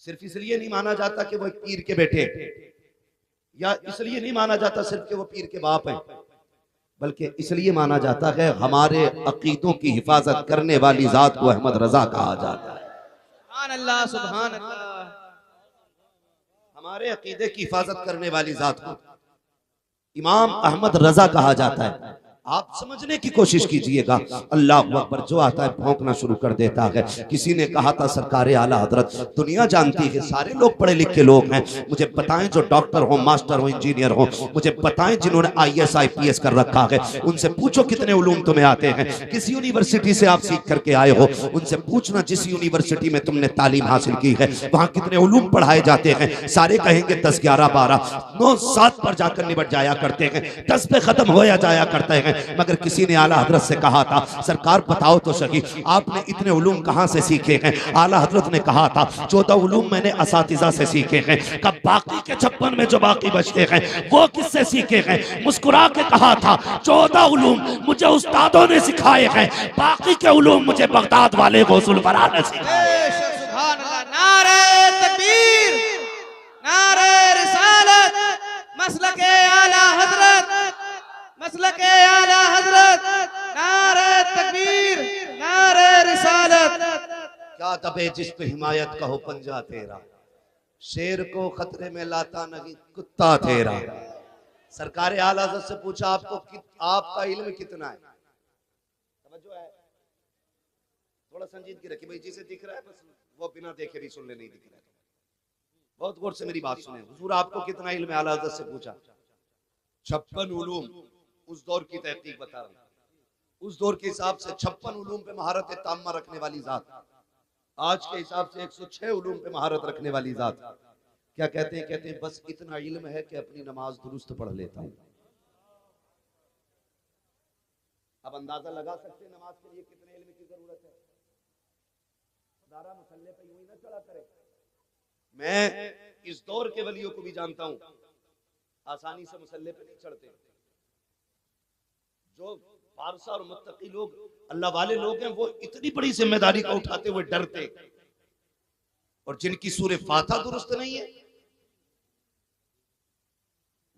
सिर्फ इसलिए नहीं माना जाता कि वो एक पीर के बेटे, या इसलिए नहीं माना जाता सिर्फ कि वो पीर के बाप हैं, बल्कि इसलिए माना जाता है हमारे अकीदों की हिफाजत करने वाली जात को अहमद रजा कहा जाता है। सुभान अल्लाह, सुभान अल्लाह। हमारे अकीदे की हिफाजत करने वाली जात को इमाम अहमद रजा कहा जाता है। आप समझने की कोशिश कीजिएगा, अल्लाह अकबर जो आता है भौंकना शुरू कर देता है। किसी ने कहा था सरकार आला हजरत, दुनिया जानती है सारे लोग पढ़े लिखे लोग हैं, मुझे बताएं जो डॉक्टर हो, मास्टर हो, इंजीनियर हो, मुझे बताएं जिन्होंने IAS IPS कर रखा है, उनसे पूछो कितने उलूम तुम्हें आते हैं। किस यूनिवर्सिटी से आप सीख करके आए हो, उनसे पूछना जिस यूनिवर्सिटी में तुमने तालीम हासिल की है वहां कितने उलूम पढ़ाए जाते हैं। सारे कहेंगे 10 11 12 9 7 पर जाकर निबट जाया करते हैं, 10 पे खत्म होया जाया करते हैं। मगर किसी ने आला हजरत से कहा था सरकार बताओ तो सही आपने इतने उलूम कहां से सीखे हैं। आला हजरत ने कहा था 14 उलूम मैंने असातिज़ा से सीखे हैं। कब बाकी के 56 में जो बाकी बचते हैं वो किससे सीखे हैं। मुस्कुरा के कहा था 14 उलूम मुझे उस्तादों ने सिखाए हैं, बाकी के उलूम मुझे बगदाद वाले गौसुल बरा ने सिखाए। सुभान अल्लाह। नारे तकबीर, नारे रिसालत, मसलके आला हजरत, मसलके आला हजरत, नारे तकबीर, नारे रिसालत। क्या तबे जिस पे हिमायत का हो पंजा तेरा, शेर को खतरे में लाता नहीं कुत्ता तेरा। सरकार आला हज़रत से पूछा आपका इल्म कितना है। समझो है, थोड़ा संजीदगी रखिए भाई, जिसे दिख रहा है बस वो बिना देखे भी सुन ले, नहीं दिख रहा है बहुत गौर से मेरी बात सुने। हुजूर आपको कितना इल्म है, आला हज़रत से पूछा। 56 उलूम, उस दौर की तहकीक बता रहा हूं, उस दौर के हिसाब से 56 उलूम पे महारत ताम्मा रखने वाली जात, आज के हिसाब से 106 उलूम पे महारत रखने वाली जात क्या कहते हैं, कहते हैं बस इतना इल्म है कि अपनी नमाज दुरुस्त पढ़ लेता हूं। अब अंदाजा लगा सकते हैं नमाज के लिए कितने इल्म की जरूरत है। दारा मसल्ले पे यूं ही ना चला करे। मैं इस दौर के वलियों को भी जानता हूं, आसानी से मुसल्ले पे नहीं चढ़ते। जो फारसा और मुत्तकी लोग अल्लाह वाले लोग हैं वो इतनी बड़ी जिम्मेदारी को उठाते हुए डरते, और जिनकी सूरह फातिहा दुरुस्त नहीं है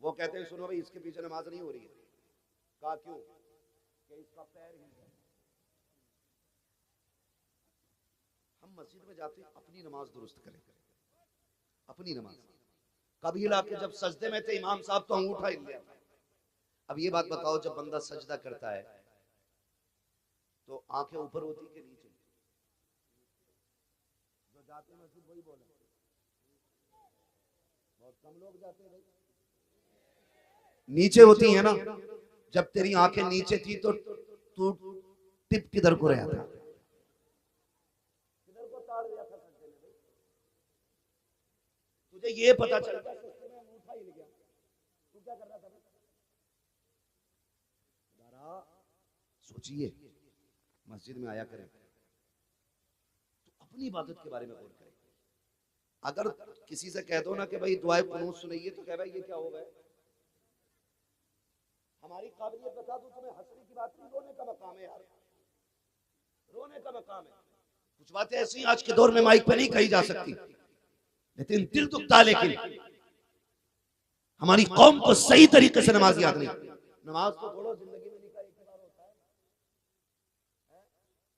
वो कहते हैं सुनो भाई इसके पीछे नमाज नहीं हो रही है। कहा क्यों, कि इसका पैर हिल गया। हम मस्जिद में जाते हैं अपनी नमाज दुरुस्त करें, अपनी नमाज। कभी इलाके जब सजदे में थे इमाम साहब तो अंगूठा हिल गया। अब ये बात बताओ जब बंदा सजदा करता है तो आंखें ऊपर होती कि नीचे? जो जाते हैं मस्जिद वही बोले, बहुत कम लोग जाते हैं भाई। नीचे होती है ना। जब तेरी आंखें नीचे थी तो तू टिप किधर को रहा था, किधर को ताड़ दिया था सजदे में? तुझे ये पता चल गया सजदे में अंगूठा हिल गया, तू क्या कर रहा था? सोचिए, मस्जिद में आया करें तो अपनी इबादत के बारे में गौर करें। अगर किसी से कह दो ना कि भाई दुआए कुनूत सुनाइए तो कह भाई ये क्या हो गया। हमारी काबिलियत बता दूं तुम्हें, हंसने की बात नहीं, रोने का मकाम है यार, रोने का मकाम है। कुछ बातें ऐसी आज के दौर में माइक पे नहीं कही जा सकती, लेकिन दिल दुखता। लेकिन हमारी कौम को सही तरीके से नमाज याद नहीं। नमाज तो छोड़ो, जिंदगी में निकाह एक बार होता है,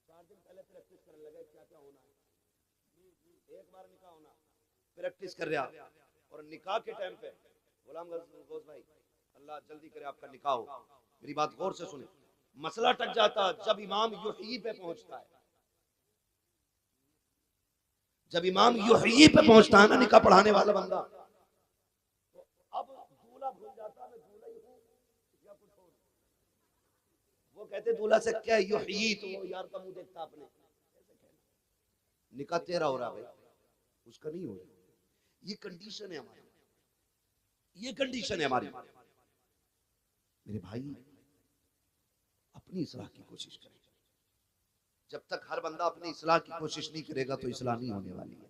4 दिन पहले प्रैक्टिस करने लगे क्या क्या होना है। एक बार निकाह होना, प्रैक्टिस कर रहा, और निकाह के टाइम पे गुलाम गौस भाई अल्लाह जल्दी करे आपका निकाह हो। मेरी बात गौर से सुने, मसला टक जाता जब इमाम युही पे पहुंचता है। जब इमाम युही पे पहुंचता है ना निकाह पढ़ाने वाला बंदा, तो अब दूल्हा भूल जाता मैं दूल्हा ही हूं या कुछ और। वो कहते दूल्हा से क्या युही, तो वो यार का मुंह देखता अपने, निकाह तेरा हो रहा भाई, उसका नहीं हो रहा। ये कंडीशन है हमारी, ये कंडीशन है हमारी। मेरे भाई अपनी इस्लाह की कोशिश करें। जब तक हर बंदा अपनी इस्लाह की कोशिश नहीं करेगा तो इस्लाह नहीं होने वाली है।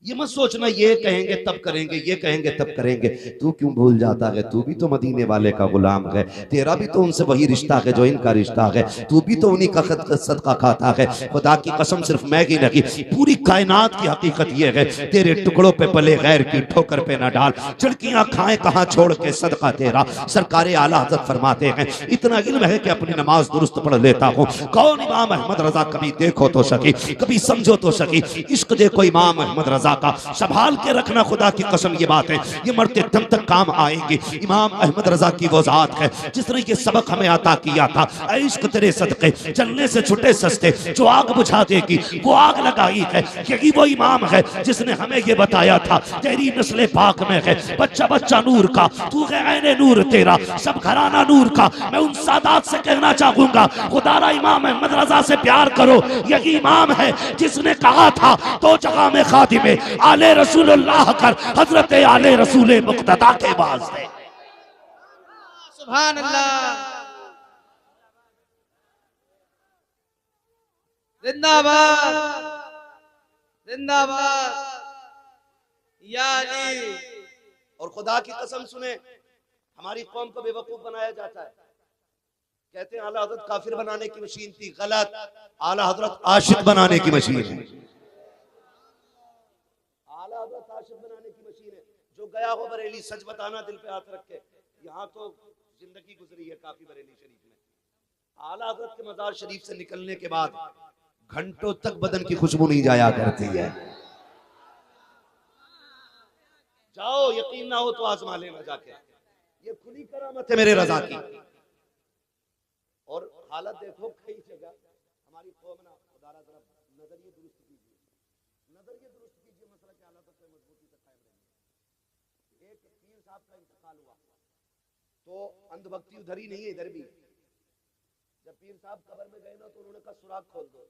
ये मत सोचना ये कहेंगे तब करेंगे, ये कहेंगे तब करेंगे। तू क्यों भूल जाता है, तू भी तो मदीने वाले का गुलाम है, तेरा भी तो उनसे वही रिश्ता है जो इनका रिश्ता है, तू भी तो उन्हीं का सदका खाता है। खुदा की कसम सिर्फ मैं ही नहीं, पूरी कायनात की हकीकत ये है, तेरे टुकड़ों पे पले गैर की ठोकर पे न डाल, चिड़कियां खाएं कहां छोड़ के सदका तेरा। सरकारे आला हज़रत फरमाते हैं, इतना इल्म है कि अपनी नमाज दुरुस्त पढ़ लेता हूँ। कौन इमाम अहमद रजा कभी देखो तो सकी, कभी समझो तो सकी। इश्क देखो इमाम अहमद रजा का, संभाल के रखना, खुदा की कसम ये बात है, ये मरते दम तक काम आएंगे। इमाम अहमद रजा की वो जात है जिसने ये सबक हमें अता किया था, इश्क तेरे सदके चलने से छुटे सस्ते, जो आग बुझा देगी वो आग लगाई है। यही वो इमाम है जिसने हमें ये बताया था, तेरी नस्ल पाक में है बच्चा बच्चा नूर का, तू है ऐने नूर तेरा, सब घराना नूर का। मैं उन सादात से कहना चाहूंगा, खुदारा इमाम अहमद रजा से प्यार करो। यही इमाम है जिसने कहा था तो जगह में खातिमे आले रसूलुल्लाह कर, हजरत आले रसूल मुक्तदा के वास्ते। सुभान अल्लाह, जिंदाबाद जिंदाबाद या अली। और खुदा की कसम सुने, हमारी कौम को बेवकूफ बनाया जाता है, कहते हैं आला हजरत काफिर बनाने की मशीन थी, गलत, आला हजरत आशिक बनाने की मशीन है। आला हजरत आशिक बनाने की मशीन है। जो गया हो बरेली, सच बताना दिल पे हाथ रख के, यहाँ तो जिंदगी गुजरी है काफी बरेली शरीफ में। आला हजरत के मजार शरीफ से निकलने के बाद घंटों तक बदन की खुशबू नहीं जाया करती है। जाओ, यकीन ना हो तो आजमा लेना जाके, ये खुली करामत है मेरे रजा की। और हालत देखो कई जगह हमारी कौम ना, खुदारा तरफ नजरिए दुरुस्त कीजिए, नजरिए दुरुस्त कीजिए, मसला के हालात से मजबूती से कायम रहिए। एक पीर साहब का इंतकाल हुआ तो अंधभक्ति उधर ही नहीं है, इधर भी। जब पीर साहब कब्र में गए ना तो उन्होंने कहा सुराख खोल दो,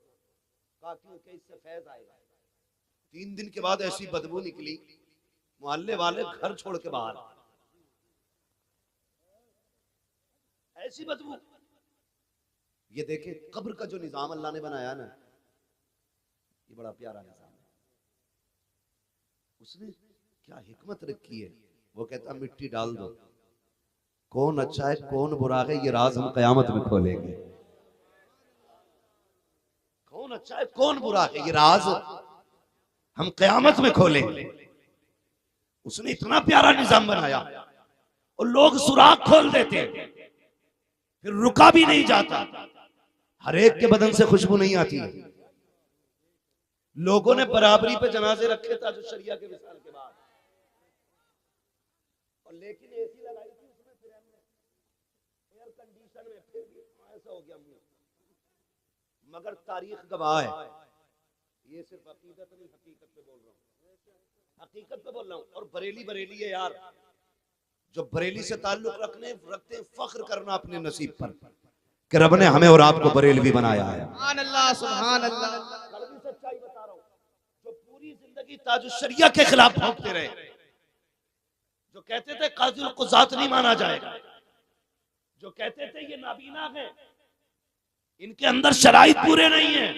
कहा क्यों, कि इससे फैज आएगा। 3 दिन के बाद ऐसी बदबू निकली, मोहल्ले वाले घर छोड़ के बाहर, ऐसी बदबू। ये देखे कब्र का जो निजाम अल्लाह ने बनाया ना, ये बड़ा प्यारा निजाम है। उसने क्या हिकमत रखी है। वो कहता मिट्टी डाल दो, कौन अच्छा है कौन बुरा है ये राज हम कयामत में खोलेंगे। कौन अच्छा है कौन बुरा है ये राज हम कयामत में खोलेंगे। उसने इतना प्यारा निजाम बनाया और लोग सुराख खोल देते, फिर रुका भी नहीं जाता। हर एक के बदन से खुशबू नहीं आती। लोगों ने बराबरी पे जनाजे रखे था जो शरिया के विसाल के बाद, और लेकिन एसी लगाई थी उसमें, फिर हमने एयर कंडीशन में, फिर भी ऐसा हो गया। मगर तारीख गवाह है, ये सिर्फ हकीकत नहीं, हकीकत पे बोल रहा हूँ, हकीकत पे बोल रहा हूँ। और बरेली बरेली है यार, जो बरेली से ताल्लुक रखते हैं, फख्र करना अपने नसीब पर कि रब ने हमें और आपको बरेलवी बनाया है। सुभान अल्लाह, सुभान अल्लाह। कड़वी सच्चाई बता रहा हूँ, जो पूरी जिंदगी ताजुश शरिया के खिलाफ भौंकते रहे, जो कहते थे काजिल कुज़ात नहीं माना जाएगा, जो कहते थे ये नाबीना है, इनके अंदर शराइत पूरे नहीं है,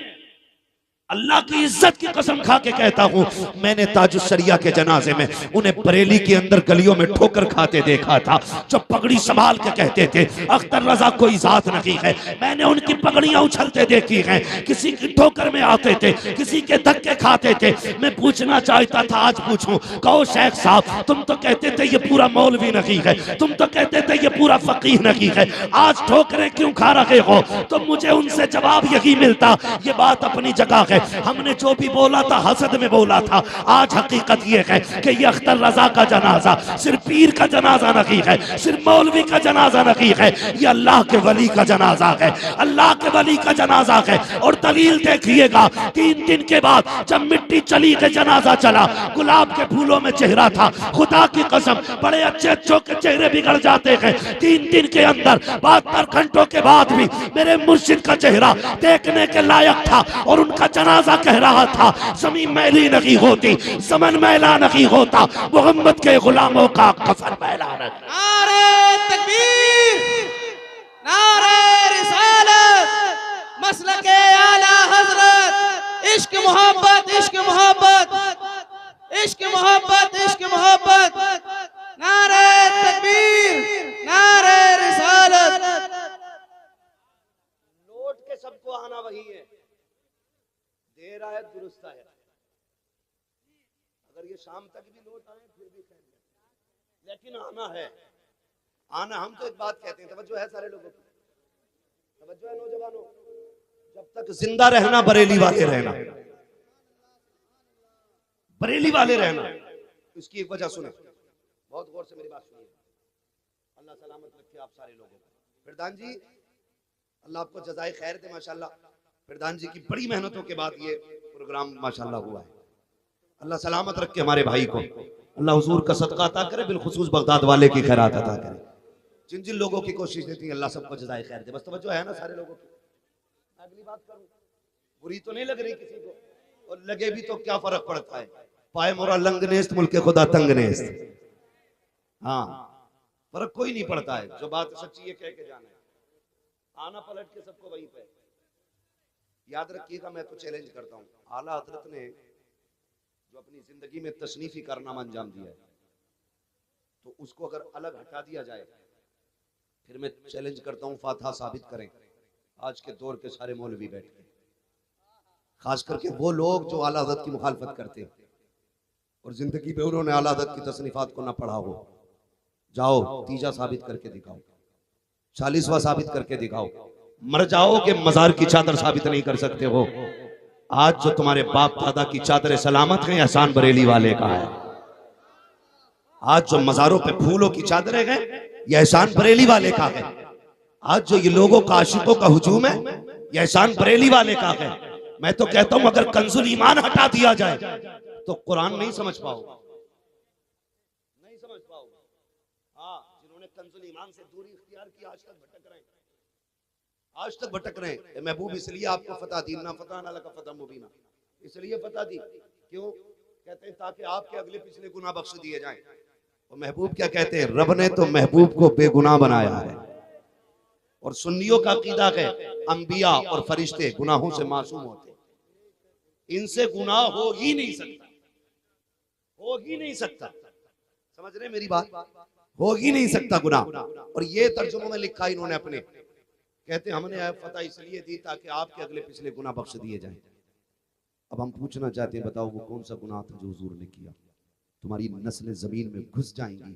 अल्लाह की इज्जत की कसम खा के कहता हूँ, मैंने ताजुश शरिया के जनाजे में उन्हें बरेली के अंदर गलियों में ठोकर खाते देखा था, जो पगड़ी संभाल के कहते थे अख्तर रजा कोई जात नहीं है। मैंने उनकी पगड़ियां उछलते देखी हैं, किसी की ठोकर में आते थे, किसी के धक्के खाते थे। मैं पूछना चाहता था, आज पूछूं, कहो शेख साहब, तुम तो कहते थे ये पूरा मौलवी नहीं है, तुम तो कहते थे ये पूरा फकीह नहीं है, आज ठोकरें क्यों खा रहे हो? तो मुझे उनसे जवाब यही मिलता, ये बात अपनी जगह है, हमने जो भी बोला था हसद में बोला था। आज हकीकत यह है कि ये अख्तर रजा का जनाजा सिर्फ पीर का जनाजा नहीं है, सिर्फ मौलवी का जनाजा नहीं है, ये अल्लाह के वली का जनाजा है, अल्लाह के वली का जनाजा है। और दलील देखिएगा, 3 दिन के बाद जब मिट्टी चली के जनाजा चला, गुलाब के फूलों में चेहरा था, खुदा की कसम बड़े अच्छे अच्छों के चेहरे बिगड़ जाते हैं। 3 दिन के अंदर 72 घंटों के बाद भी मेरे मुर्शिद का चेहरा देखने के लायक था। और उनका जनाजा कह रहा था, ज़मीन मैली नहीं होती, ज़मन मैला नहीं होता, मोहम्मद के गुलामों का कफन मैला नहीं। नारे तकबीर, नारे रिसालत, मसलके आला हजरत, इश्क मोहब्बत, इश्क मोहब्बत, ये शाम तक भी लौट आए फिर भी खैर, लेकिन आना है, आना। हम तो एक बात कहते हैं, तवज्जो है सारे लोगों की, तवज्जो है नौजवानों, जब तक जिंदा रहना बरेली वाले रहना, बरेली वाले रहना। इसकी एक वजह सुने, बहुत गौर से मेरी बात सुनिए। अल्लाह सलामत रखे आप सारे लोगों को। फिरदान जी अल्लाह आपको जज़ाए खैर दे माशाल्लाह। फिरदान जी की बड़ी मेहनतों के बाद ये प्रोग्राम माशाल्लाह हुआ है। अल्लाह सलामत रखे हमारे भाई को, अल्लाह हुजूर का सदका अता करे, बिलखुसूस बगदाद वाले की खैरात अता करे। जिन जिन लोगों की कोशिश थी अल्लाह सबको जज़ाए खैर दे। बस तवज्जो है ना सारे लोगों की। अगली बात करूं, बुरी तो नहीं लग रही किसी को, और लगे भी तो क्या फर्क पड़ता है। पाए मोरा लंगनेस्त मुल्के खुदा तंगनेस्त। हाँ, फर्क कोई नहीं पड़ता है। जो बात सच्ची है कह के जाना है, आना पलट के सबको वहीं पे। याद रखिएगा, मैं तो चैलेंज करता हूँ, आला हजरत ने जो अपनी जिंदगी में तसनीफी कारनामा अंजाम दिया है, तो उसको अगर अलग हटा दिया जाए, फिर मैं चैलेंज करता हूँ फातहा साबित करें आज के दौर के सारे मौलवी बैठ के, खास करके वो लोग जो आला हजरत की मुखालफत करते हैं और जिंदगी में उन्होंने आला हजरत की तसनीफात को ना पढ़ा हो। जाओ तीजा साबित करके दिखाओ, 40वां साबित करके दिखाओ। मर जाओ कि मजार की चादर साबित नहीं कर सकते हो। आज जो तुम्हारे बाप दादा की चादर सलामत है, एहसान बरेली वाले का है। आज जो मजारों पे फूलों की चादरें हैं, यह एहसान बरेली वाले का है। आज जो ये लोगों का आशिकों का हुजूम है, यह एहसान बरेली वाले का है। मैं तो कहता हूं अगर कंजुल ईमान हटा दिया जाए तो कुरान नहीं समझ पाओगे, नहीं समझ पाओगे। हाँ, जिन्होंने कंजुल ईमान से दूरी इख्तियार की आज तक भटक रहे हैं, आज तक भटक रहे हैं। महबूब इसलिए आपको फतह दी, ना फतह ना लका फतह मुबीना, इसलिए फतह दी। क्यों कहते हैं? ताकि आपके अगले पिछले गुनाह बख्श दिए जाएं। और महबूब क्या कहते हैं? रब ने तो महबूब को बेगुनाह बनाया है। और सुन्नियों का अकीदा है अंबिया और फरिश्ते गुनाहों से मासूम होते, इनसे गुनाह हो ही नहीं सकता, हो ही नहीं सकता। समझ रहे मेरी बात? हो ही नहीं सकता गुनाह। और ये तर्जुमों में लिखा इन्होंने अपने, कहते हमने फतह इसलिए दी ताकि आपके अगले पिछले गुनाह बख्श दिए जाएं। अब हम पूछना चाहते हैं, बताओ वो कौन सा गुनाह था जो हुजूर ने किया? तुम्हारी नस्लें जमीन में घुस जाएंगी,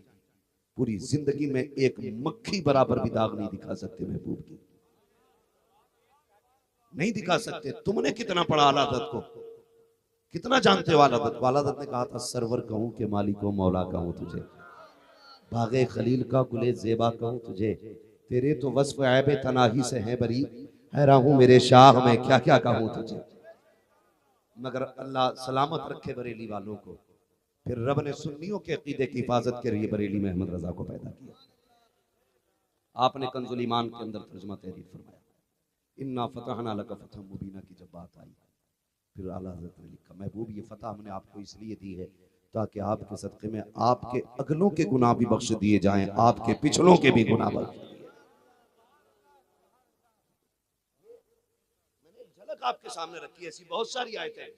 पूरी जिंदगी में एक मक्खी बराबर भी दाग नहीं दिखा सकते महबूब की, नहीं दिखा सकते। तुमने कितना पढ़ा आला हज़रत को, कितना जानते हो आला हज़रत को? आला हज़रत ने कहा था सरवर कहूं के मालिको मौला कहूं तुझे, बागे खलील का गुले ज़ेबा कहूं तुझे, तेरे तो वस्फ ऐब तनाही से है बरी, हैरान हूं मेरे शाह में क्या क्या कहूं तुझे। मगर अल्लाह सलामत रखे बरेली वालों को। फिर रब ने सुन्नियों के अकीदे की हिफाजत के लिए बरेली में अहमद रजा को पैदा किया। आपने कंजुल ईमान के अंदर तर्जुमा तहरीर फरमाया, इन्ना फतहना लका फतह मुबीना की जब बात आई, फिर आला हज़रत ने लिखा, महबूब ये फतह हमने आपको इसलिए दी है ताकि आपके सदक़े में आपके अगलों के गुनाह भी बख्श दिए जाएं, आपके पिछलों के भी गुनाह बख्श दिए। मैंने एक झलक आपके सामने रखी है, ऐसी बहुत सारी आयतें हैं।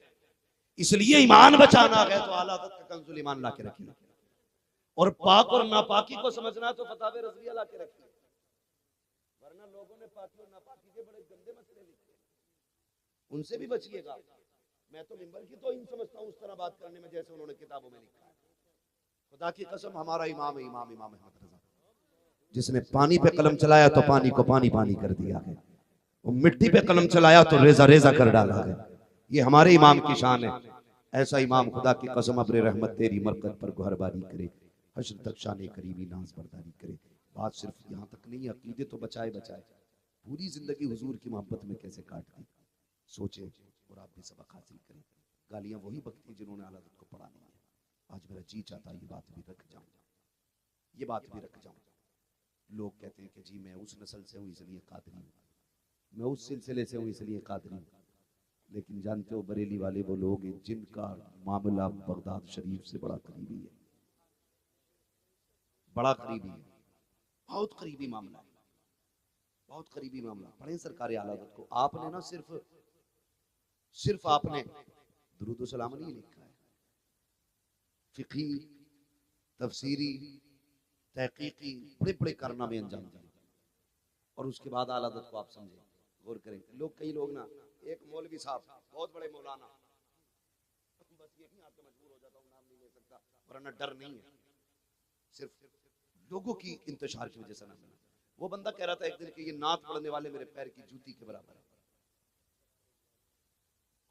इसलिए ईमान बचाना है तो आला हज़रत का कंजुल ईमान ला के रखिए, और पाक और नापाकी को समझना तो फतावे रज़विया ला के रखिए। वरना लोगों ने पाकी और नापाकी के बड़े गंदे मसले लिखे, उनसे भी बचिएगा। मैं तो मिंबर की तौहीन समझता हूँ उस तरह बात करने में जैसे उन्होंने किताबों में लिखा है। खुदा की कसम हमारा इमाम है इमाम अहमद रजा, जिसने पानी पे कलम चलाया तो पानी को पानी पानी कर दिया है, वो मिट्टी पे कलम चलाया तो रेजा रेजा कर डाला है। ये हमारे इमाम की शान है। ऐसा इमाम खुदा की कसम अब्र रहमत तेरी मरकत पर गुहरबानी करे, हश्र तक शान करीबी नाज बरदारी करे। बात सिर्फ यहाँ तक नहीं, अकीदे तो बचाए बचाए, पूरी जिंदगी हुजूर की मोहब्बत में कैसे काट दी। सोचे और आप भी सबक हासिल करें। गालियां वही बकती जिन्होंने आला हज़रत को पढ़ा नहीं है। आज मेरा जी चाहता ये बात भी रख जाऊं, ये बात भी रख जाऊं। लोग कहते हैं कि जी मैं उस नस्ल से हूँ इसलिए कादरी हूँ, मैं उस सिलसिले से हूँ इसलिए कादरी हूँ। लेकिन जानते हो बरेली वाले वो लोग हैं जिनका मामला बगदाद शरीफ से बड़ा करीबी है, बड़ा करीबी है, बहुत करीबी मामला है, बहुत करीबी मामला। पढ़े सरकार आला हज़रत को, आपने ना सिर्फ आपने दुरूद सलाम नहीं लिखा है, फिक़ही तफसीरी तहकीकी बड़े बड़े कारनामे अंजाम दिए। और उसके बाद आला हज़रत को आप समझे, गौर करें। लोग कई लोग ना, एक मौलवी साहब बहुत बड़े मौलाना, बस ये यहीं आके मजबूर हो जाता हूँ, नाम नहीं ले सकता, वरना डर नहीं है, सिर्फ लोगों की इंतशार की वजह से नाम लेना। वो बंदा कह रहा था एक दिन कि ये नात पढ़ने वाले मेरे पैर की जूती के बराबर है।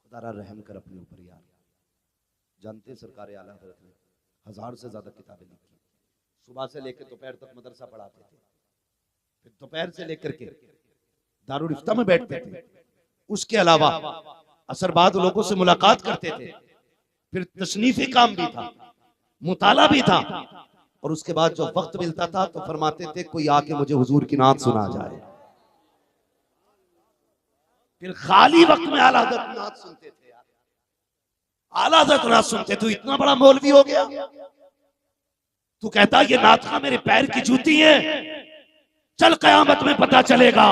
खुदा रहम कर अपने ऊपर यार। जानते सरकार आला हज़रत ने 1000 से ज्यादा किताबें लिखी, सुबह से लेकर दोपहर तक मदरसा पढ़ाते थे, फिर दोपहर से लेकर के दारुल इफ्ता में बैठते थे, उसके अलावा असर बाद लोगों से मुलाकात करते थे, फिर तसनीफी काम भी था, मुताला भी था, और उसके बाद जो वक्त मिलता था तो फरमाते थे कोई आके मुझे हुजूर की नात सुना जाए। फिर खाली वक्त में आला हज़रत नात सुनते थे यार, आला हज़रत नात सुनते। तो इतना बड़ा मौलवी हो गया, तू कहता ये नात का मेरे पैर की जूती है। चल कयामत में पता चलेगा,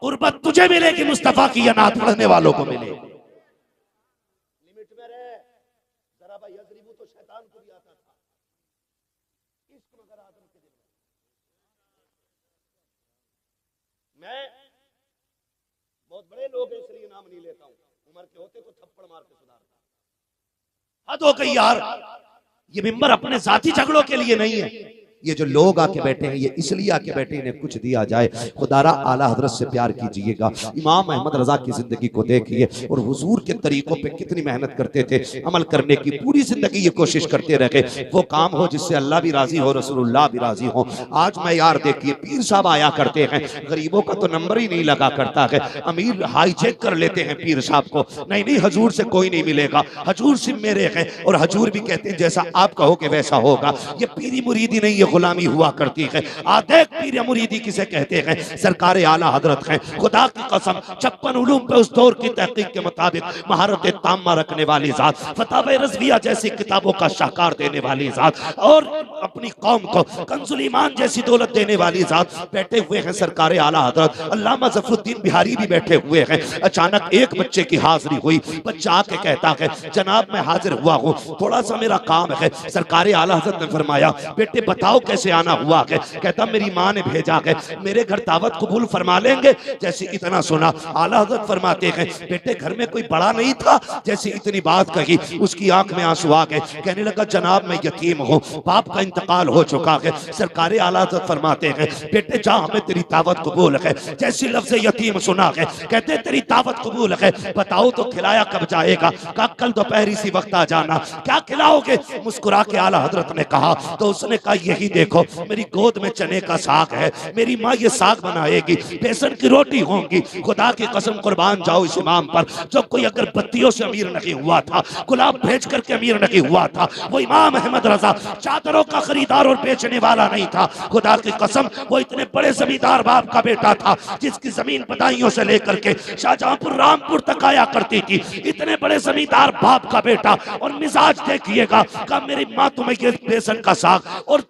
कुर्बत तुझे मिलेगी मुस्तफा की या नात पढ़ने वालों को मिले। लिमिट में रहे, जरा भाई यज़रिबु तो शैतान को भी आता था, इश्क मगर आदम के दिल में। मैं बहुत बड़े लोग हैं इसलिए नाम नहीं लेता हूं, उम्र के होते तो थप्पड़ मार के सुधारता। हद हो गई यार, ये मिंबर अपने जाती झगड़ों के लिए नहीं है, ये जो लोग आके बैठे हैं ये इसलिए आके बैठे इन्हें कुछ दिया जाए। खुदारा आला हजरत से प्यार कीजिएगा। इमाम अहमद रजा की जिंदगी को देखिए और हुजूर के तरीकों पे कितनी मेहनत करते थे, अमल करने की पूरी जिंदगी ये कोशिश करते रहे, वो काम हो जिससे अल्लाह भी राजी हो, रसूलुल्लाह भी राजी हो। आज मैं यार देखिए पीर साहब आया करते हैं, गरीबों का तो नंबर ही नहीं लगा करता है, अमीर हाईचेक कर लेते हैं पीर साहब को, नहीं नहीं हजूर से कोई नहीं मिलेगा, हजूर सिर्फ मेरे हैं, और हजूर भी कहते हैं जैसा आप कहोगे वैसा होगा। ये पीरी मुरीदी नहीं, ये गुलामी हुआ करती है। आधे पीर मुरीदी किसे कहते हैं? सरकार आला हजरत हैं। खुदा की कसम 56 उलूम पे उस दौर की तहकीक के मुताबिक महारत तामा रखने वाली जात, फतावे रज़विया जैसी किताबों का शाहकार देने वाली जात, और अपनी कौम को कंजुल ईमान जैसी दौलत देने वाली जात बैठे हुए हैं सरकार आला हजरत। अल्लामा ज़फ़रुद्दीन बिहारी भी बैठे हुए हैं। अचानक एक बच्चे की हाजिरी हुई, बच्चा आके कहता है जनाब मैं हाजिर हुआ हूँ, थोड़ा सा मेरा काम है। सरकार आला हजरत ने फरमाया बेटे बताओ कैसे आना हुआ है? कहता मेरी माँ ने भेजा है, मेरे घर दावत कबूल फरमा लेंगे? जैसे इतना सुना आला हज़रत फरमाते हैं बेटे घर में कोई बड़ा नहीं था? जैसे इतनी बात कही उसकी आंख में आंसू आ गए, कहने लगा जनाब मैं यतीम हूँ, बाप का इंतकाल हो चुका है। सरकार आला हज़रत फरमाते हैं बेटे जा हमें तेरी दावत कबूल है। जैसे लफ्ज़ यतीम सुना है कहते तेरी दावत कबूल है, बताओ तो खिलाया कब जाएगा? कहा कल दोपहर इसी वक्त आ जाना। क्या खिलाओगे? मुस्कुरा के आला हज़रत ने कहा, तो उसने कहा यही देखो मेरी गोद में चने का साग है, मेरी माँ ये साग बनाएगी, बेसन की रोटी होंगी। खुदा की कसम कुर्बान जाओ इस इमाम पर, जो कोई अगर बत्तियों से अमीर नहीं हुआ था, गुलाब भेज करके अमीर नहीं हुआ था, वो इमाम अहमद रजा चादरों का खरीदार और बेचने वाला नहीं था। खुदा की कसम वो इतने बड़े जमींदार बाप का बेटा था जिसकी जमीन बदायूं से लेकर के शाहजहांपुर रामपुर तक आया करती थी। इतने बड़े जमींदार बाप का बेटा, और मिजाज देखिएगा का मेरी माँ तुम्हें ये बेसन का साग और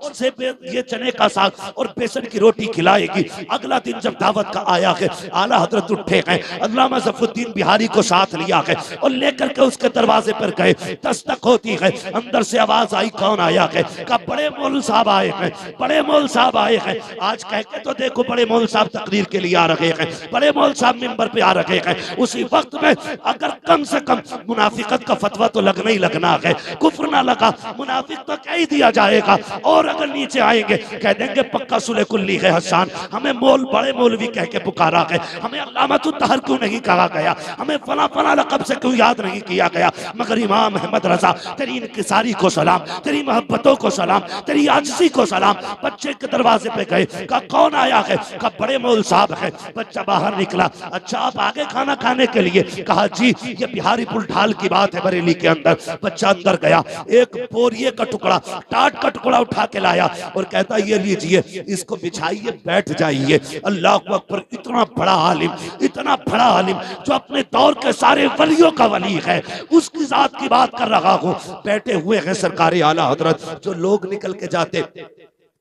ये चने का साग और बेसन की रोटी खिलाएगी। अगला दिन जब दावत का आया है, आला हजरत उठे हैं, अल्लामा ज़फ़रुद्दीन बिहारी को साथ लिया है और लेकर के उसके दरवाजे पर गए। दस्तक होती है, अंदर से आवाज आई कौन आया है? का बड़े मौलवी साहब आए हैं, बड़े मौलवी साहब आए हैं। आज कह के तो देखो बड़े मौलवी साहब तकरीर के लिए आ रहे हैं, बड़े मौलवी साहब मिंबर पे आ रहे हैं। उसी वक्त में अगर कम से कम मुनाफिकत का फतवा तो लगना ही लगना है, कुफ्र ना लगा मुनाफिक तो कह ही दिया जाएगा। और अगर नीचे आएंगे कह देंगे पक्का सुले कुल्ली है हसन, हमें मोल बड़े मौलवी कह के पुकारा है, हमें अल्लामतुत तहर क्यों नहीं कहा गया, हमें फला फला लक़ब से क्यों याद नहीं किया गया। मगर इमाम अहमद रजा तेरी इनकिसारी को सलाम, तेरी मोहब्बतों को सलाम, तेरी आजिज़ी को सलाम। बच्चे के दरवाजे पे गए, कहा कौन आया है? कहा बड़े मौलवी साहब है। बच्चा बाहर निकला, अच्छा आप आगे खाना खाने के लिए? कहा जी ये बिहारी पुल ढाल की बात है बरेली के अंदर। बच्चा अंदर गया, एक बोरिए का टुकड़ा टाट का टुकड़ा उठा के लाया और कहता ये लीजिए इसको बिछाइए बैठ जाइए। अल्लाह अकबर, इतना बड़ा आलिम, इतना बड़ा आलिम जो अपने दौर के सारे वलियों का वली है, उसकी जात की बात कर रहा हूँ। बैठे हुए हैं सरकारी आला हजरत। जो लोग निकल के जाते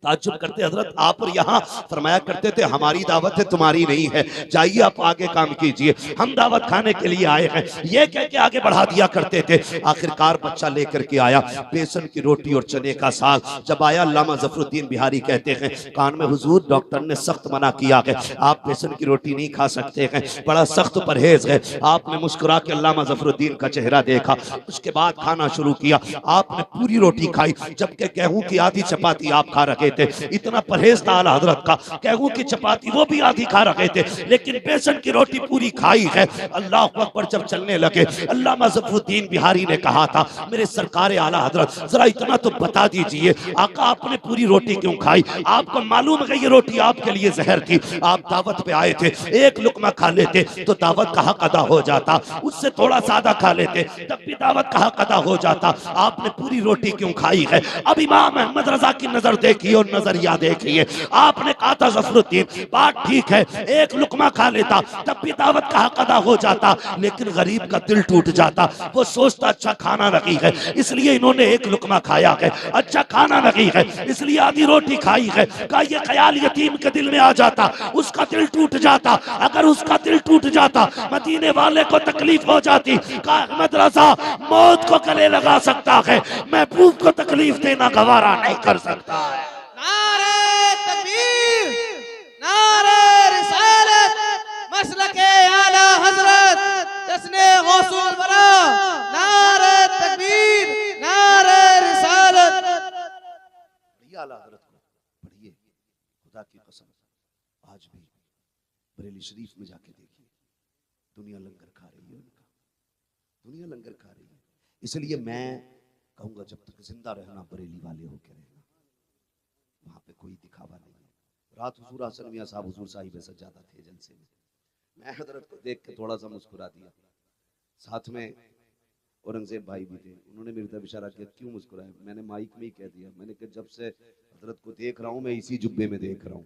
ताज्जुब करते हजरत आप और यहाँ फरमाया करते थे हमारी दावत है तुम्हारी नहीं है, जाइए आप आगे काम कीजिए, हम दावत खाने के लिए आए हैं, ये कह के आगे बढ़ा दिया करते थे। आखिरकार बच्चा लेकर के आया बेसन की रोटी और चने का साग। जब आया अल्लामा ज़फरुद्दीन बिहारी कहते हैं कान में हुजूर डॉक्टर ने सख्त मना किया है, आप बेसन की रोटी नहीं खा सकते हैं, बड़ा सख्त परहेज है। आपने मुस्कुरा के अल्लामा ज़फरुद्दीन का चेहरा देखा, उसके बाद खाना शुरू किया। आपने पूरी रोटी खाई, जबकि गेहूं की आधी चपाती आप खा रहे थे। इतना परहेज था आला हजरत का, गेहूं की चपाती वो भी आधी खा रहे थे, लेकिन बेसन की रोटी पूरी खाई है। अल्लाह अकबर जब चलने लगे, अल्लामा ज़फरुद्दीन बिहारी ने कहा था मेरे सरकार आला हजरत जरा इतना तो बता दीजिए आका आपने पूरी रोटी क्यों खाई? आपको मालूम है ये रोटी आपके लिए जहर थी, आप दावत पे आए थे, एक लुकमा खा लेते तो दावत का हक अदा हो जाता, उससे थोड़ा सादा खा लेते तब भी दावत का हक अदा हो जाता, आपने पूरी रोटी क्यों खाई है? अब इमाम अहमद रजा की नजर देखिए और नजरिया देखिए। आपने कहा था ज़फरुद्दीन बात ठीक है, एक लुकमा खा लेता तब भी दावत का हक अदा हो जाता, लेकिन गरीब का दिल टूट जाता, वो सोचता अच्छा खाना नहीं है इसलिए इन्होंने एक लुकमा खाया है, अच्छा खाना नहीं है इसलिए आधी रोटी खाई है। का ये ख्याल यतीम के दिल में आ जाता, उसका दिल टूट जाता, अगर उसका दिल टूट जाता मदीने वाले को तकलीफ हो जाती। का अहमद रजा मौत को गले लगा सकता है, महबूब को तकलीफ देना गवारा नहीं कर सकता है। नारे तकबीर, नारे रिसालत, मसलके आला हजरत, जश्ने गौसूल बरा, नारे तकबीर, नारे रिसालत। पढ़िए आला हजरत को, पढ़िए, खुदा की कसम आज भी बरेली शरीफ में जाके देखिए दुनिया लंगर खा रही है, उनका दुनिया लंगर खा रही है। इसलिए मैं कहूंगा जब तक जिंदा रहना बरेली वाले होकर रहना, वहां पे कोई दिखावा नहीं है। रात हुजूर हसन मियां साहब हुजूर साहिब सज्जादा थे जलसे में, मैं हजरत को देख के थोड़ा सा मुस्कुरा दिया, साथ में औरंगजेब भाई भी थे, उन्होंने मेरी तरफ इशारा किया क्यों मुस्कुराए? मैंने माइक में ही कह दिया, मैंने कहा जब से हजरत को देख रहा हूं मैं इसी जुब्बे में देख रहा हूं,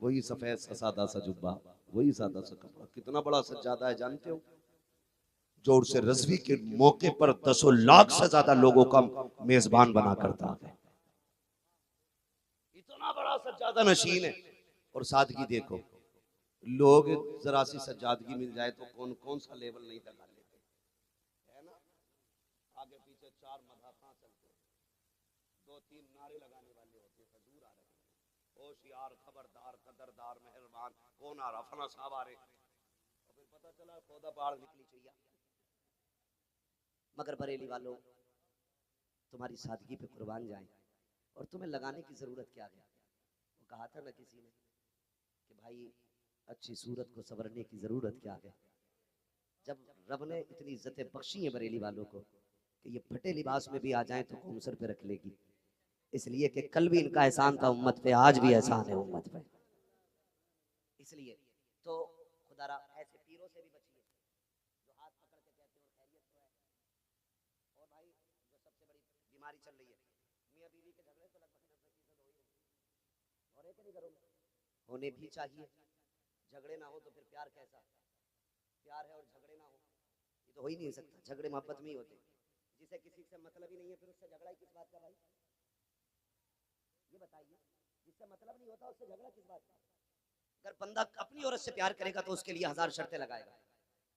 वही सफेद सा सादा सा जुब्बा, वही सादा सा कपड़ा, कितना बड़ा सज्जादा है जानते हो? जो उर्से रज़वी के मौके पर 10 लाख से ज्यादा लोगों का मेजबान बना करता है, इतना बड़ा सज्जादा नशीन है। और सादगी देखो, लोग जरा सी सज्जादगी मिल जाए तो कौन कौन सा लेवल नहीं लगा लेते है ना, आगे पीछे चार मदाफा चलते, दो तीन नारे लगाने वाले होते, हजूर आ रहे, होशियार, खबरदार, कदरदार, मेहरबान, कौन आ रहा? फला साहब आ रहे, और फिर पता चला पौधा बाढ़ निकली चाहिए। मगर बरेली वालों तुम्हारी सादगी पे कुर्बान जाएं, और तुम्हें लगाने की जरूरत क्या है? वो कहा था ना किसी ने कि भाई अच्छी सूरत को संवरने की जरूरत क्या है? जब रब ने इतनी इज्जतें बख्शी हैं बरेली वालों को कि ये फटे लिबास में भी आ जाएं तो कौम सर पे रख लेगी, इसलिए कि कल भी इनका एहसान था उम्मत पे, आज भी एहसान है उम्मत पे। इसलिए तो खुदारा ऐसे पीरों से भी बचिए जो हाथ पकड़ के कहते हैं खैरियत तो है, और भाई जो सबसे बड़ी बीमारी चल रही है मियां बीवी के झगड़े तो लगभग 90% हो ही रहे, और एक नहीं करोगे, होने भी चाहिए। झगड़े ना हो तो फिर प्यार कैसा? प्यार है और झगड़े ना हो ये तो हो ही नहीं सकता, झगड़े मोहब्बत में ही होते। जिसे किसी से मतलब ही नहीं है फिर उससे झगड़ा ही किस बात का भाई? ये बताइए, जिससे मतलब नहीं होता उससे झगड़ा किस बात का? अगर बंदा अपनी औरत से प्यार करेगा तो उसके लिए 1000 शर्तें लगाएगा,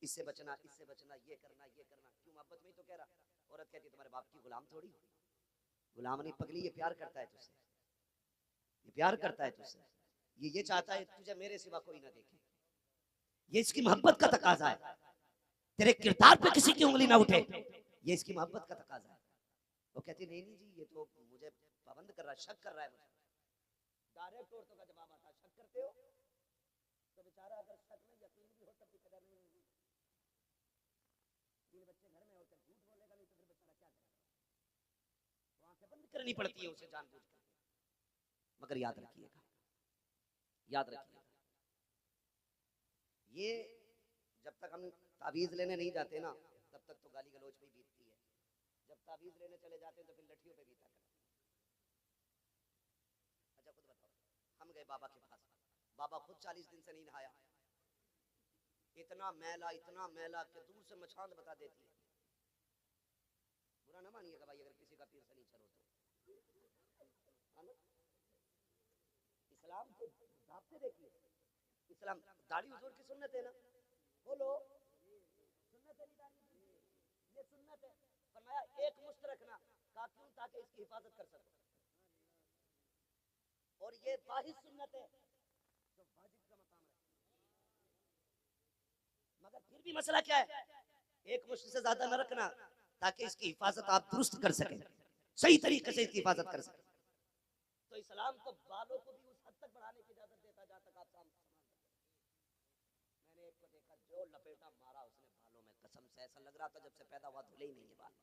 इससे बचना, इससे बचना, ये करना, ये करना, क्यों? मोहब्बत में ही तो कह रहा। औरत कहती तुम्हारे बाप की गुलाम थोड़ी, गुलाम नहीं पगली, ये प्यार करता है तुझसे, ये प्यार करता है तुझसे, ये चाहता है तुझे मेरे सिवा कोई ना देखे, ये इसकी मोहब्बत का तकाजा है। तेरे किरदार पे किसी की उंगली ना उठे, ये इसकी मोहब्बत का तकाजा है। वो कहती नहीं नहीं जी ये तो मुझे पाबंद कर रहा है, शक कर रहा है मुझे। डायरेक्ट औरतों का जवाब आता है शक करते हो तो बेचारा अगर शक में यकीन भी हो तब भी कदर नहीं होगी। 3 बच्चे घर में होकर झूठ बोलेगा नहीं तो फिर बेचारा क्या करेगा? तो आंखें बंद करनी पड़ती है उसे जानबूझकर। मगर याद रखिएगा, याद रखिएगा, ये जब तक हम तावीज लेने नहीं जाते ना तब तक तो गाली गलौज पे ही बीतती है, जब तावीज लेने चले जाते हैं तो फिर लठियों पे बीता करती है। अच्छा खुद बताओ, हम गए बाबा के पास, बाबा खुद 40 दिन से नहीं नहाया, इतना मैला कि दूर से मछांद बता देती है। बुरा ना मानिएगा भाई अगर किसी का पीर शनीचर हो तो, इस्लाम के ज़ाब्ते देखिए। इस्लाम दाढ़ी हुजूर की सुन्नत है ना, बोलो सुन्नत है नहीं दाढ़ी? ये सुन्नत है। फरमाया एक मुश्त रखना, कहा क्यों? ताकि इसकी हिफाजत कर सको। और ये वाहिद सुन्नत है जो वाजिब का मकाम रखती है। मगर फिर भी मसला क्या है? एक मुश्त से ज्यादा न रखना ताकि इसकी हिफाजत आप दुरुस्त कर सकें, सही तरीके से इसकी हिफाजत कर सकें। तो इस्लाम तो बालों को भी उस हद तक बढ़ाने की इजाजत देता जहां तक आप सामने। मैंने एक को देखा जो लपेटा मारा उसने बालों में, कसम से ऐसा लग रहा था जब से पैदा हुआ धुले ही नहीं है बाल।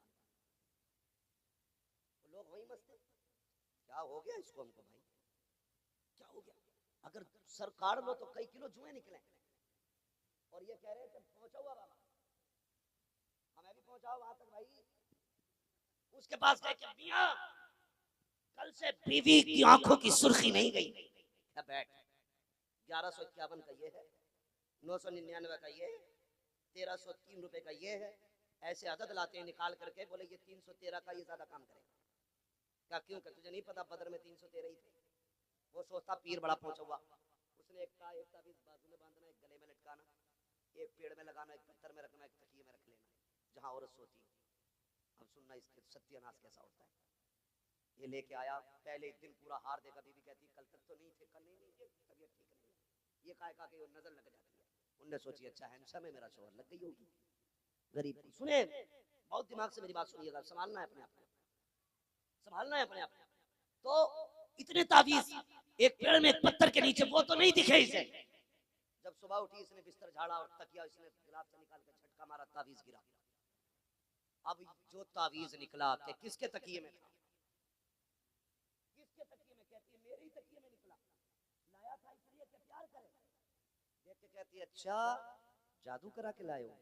तो लोग वही मस्ते, क्या हो गया इसको, हमको भाई क्या हो गया? अगर सर काट लो तो कई किलो जुएं निकले। और ये कह रहे थे पहुंचा हुआ बाबा, हमें भी पहुंचाओ वहां तक भाई। उसके पास गए कि मियां कल से बीवी की आंखों की सुर्खी नहीं गई। बैठ, 1151 का ये है, 999 का ये है, 1303 रुपए का ये है। ऐसे अदद लाते हैं निकाल करके, बोले ये 313 का ये ज्यादा काम करेगा। क्या क्यों? क्या तुझे नहीं पता बदर में 313 ही थे? वो सोचता पीर बड़ा पहुंचा हुआ। उसने एक ताबीज बाजू में बांधना, एक गले में लटकाना, एक पेड़ में लगाना, एक पत्थर में रखना, एक तकिए में रख लेना जहां औरत सोती है। अब सुनना इसके सत्यानाश कैसा होता है। ये लेके आया, पहले दिन पूरा हार देगा। बीवी कहती कल तक तो नहीं थे, कल नहीं, ये तबीयत ठीक नहीं है। ये काय का के नजर लग जाती है। उनने सोची अच्छा हैंडसम है मेरा शोहर, लग गई होगी। गरीब सुने, बहुत दिमाग से मेरी बात सुनिएगा, संभालना है अपने आप को, संभालना है अपने आप को। तो इतने तावीज एक पेड़ में एक पत्थर के नीचे, वो तो नहीं दिखे इसे। जब सुबह उठी इसने बिस्तर झाड़ा और तकिया इसने गिलास से निकाल के झटका मारा, तावीज गिरा। अब जो तावीज निकला कि किसके तकिए में था, किसके तकिए में? कहती है मेरे ही तकिए में निकला, लाया था इसलिए कि प्यार करे। देख के कहती है अच्छा जादू करा के लाए हो?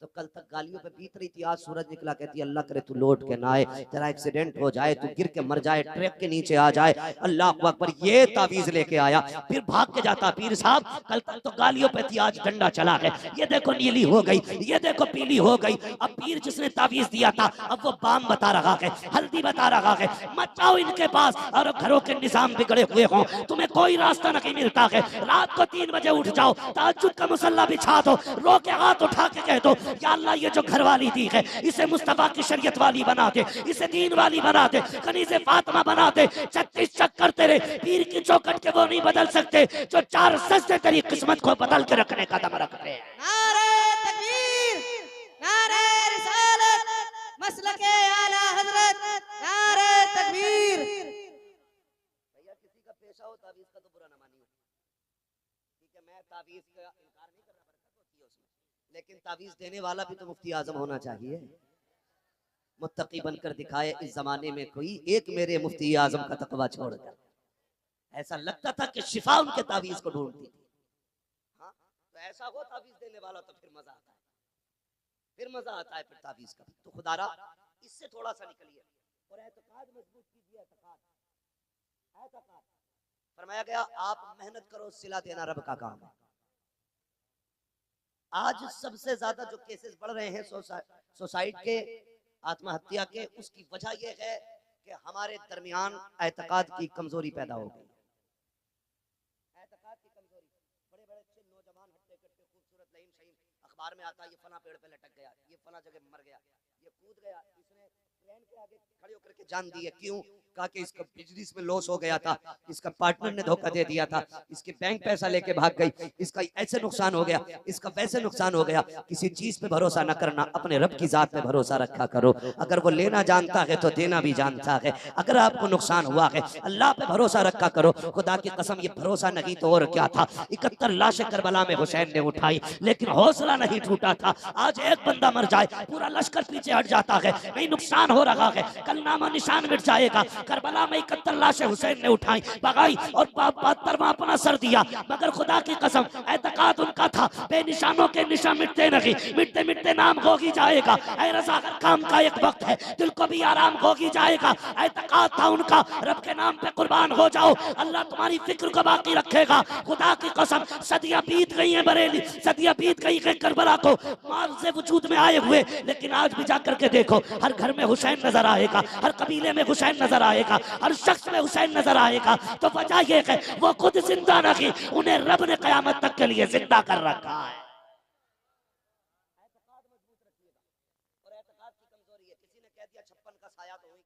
तो कल तक गालियों पे बीत रही थी, आज सूरज निकला। कहती है अल्लाह करे तू लौट के ना आए, तेरा एक्सीडेंट हो जाए, तू गिर के मर जाए, ट्रक के नीचे आ जाए। अल्लाह अकबर, ये तावीज लेके आया। फिर भाग के जाता, पीर साहब कल तक तो गालियों पे थी, आज डंडा चला है, ये देखो नीली हो गई, ये देखो पीली हो गई। अब पीर जिसने तावीज दिया था अब वो बाम बता रहा है, हल्दी बता रहा है। मत जाओ इनके पास, और घरों के निजाम बिगड़े हुए हों, तुम्हें कोई रास्ता नहीं मिलता है। रात को 3 बजे उठ जाओ, तहज्जुद का मुसल्ला बिछा दो, रो के हाथ उठा के कह दो या अल्लाह ये जो घरवाली दी है इसे मुस्तफा की शरीयत वाली बना दे, इसे दीन वाली बना दे, कनीज़े फातिमा बना दे। 36 चक्कर तेरे पीर की चौखट के वो नहीं बदल सकते जो 4 सजदे तेरी किस्मत को बदल के रखने का दम रखते हैं। नारे तकबीर, नारे रिसालत, मसलके आला हजरत, नारे तकबीर। भैया किसी का पेशा हो तावीज का तो बुरा ना मानिए, ठीक है? मैं तावीज का इनकार नहीं कर रहा, बरकत होती है उसमें, लेकिन तावीज देने वाला भी तो मुफ्ती आजम होना चाहिए। मुत्तकी बनकर दिखाए इस जमाने में कोई एक, मेरे मुफ्ती आजम का तकवा छोड़कर। ऐसा लगता था कि शिफा उनके तावीज को ढूंढती थी। हाँ, तो ऐसा हो तावीज देने वाला तो फिर मजा आता है, फिर मजा आता है फिर तावीज का। तो खुदारा इससे थोड़ा सा निकलिए और एतकाद मजबूत कीजिए। एतकाद, एतकाद फरमाया गया आप मेहनत करो, सिला देना रब का काम है। आज सबसे ज्यादा जो केसेस बढ़ रहे हैं सोसाइटी के, आत्महत्या के, उसकी वजह यह है कि हमारे दरमियान एतकाद की कमजोरी पैदा हो गई। एतकाद की कमजोरी, बड़े बड़े अच्छे नौजवान हट्टे कट्टे खूबसूरत लहीम शहीम, अखबार में आता ये फला पेड़ पे लटक गया, ये फला जगह मर गया, ये कूद गया, इसने ट्रेन के आगे खड़े होकर के जान दी है। क्यों? कहा कि इसका बिजनेस में लॉस हो गया था, इसका पार्टनर ने धोखा दे दिया था, इसके बैंक पैसा लेके भाग गई, इसका ऐसे नुकसान हो गया, इसका वैसे नुकसान हो गया। किसी चीज पे भरोसा न करना, अपने रब की जात पे भरोसा रखा करो। अगर वो लेना जानता है तो देना भी जानता है। अगर आपको नुकसान हुआ है अल्लाह पे भरोसा रखा करो। खुदा की कसम ये भरोसा नहीं तो और क्या था। 71 लाशें करबला में हुसैन ने उठाई लेकिन हौसला नहीं टूटा था। आज एक बंदा मर जाए पूरा लश्कर पीछे हट जाता है, नहीं नुकसान हो रहा है, कल नामा निशान मिट जाएगा। करबला में 71 लाशें हुसैन ने उठाई, भगाई और 72वां अपना सर दिया। मगर खुदा की कसम एतकाद उनका था, बेनिशानों के निशान मिटते नहीं, मिटते मिटते नाम होगी जाएगा। ऐ रज़ा हर काम का एक वक्त है, दिल को भी आराम होगी जाएगा। एतकाद था उनका, रब के नाम पे कुर्बान हो जाओ, अल्लाह तुम्हारी फिक्र को बाकी रखेगा। खुदा की कसम सदियां बीत गई हैं बरेली, सदियां बीत गई है करबला को माल से वजूद में आए हुए, लेकिन आज भी जाकर के देखो हर घर में हुसैन नजर आएगा, हर कबीले में हुसैन नजर आएगा, हर शख्स में हुसैन नजर आएगा, तो वजह यह है वो खुद जिंदा नहीं, उन्हें रब ने कयामत तक के लिए जिंदा कर रखा है।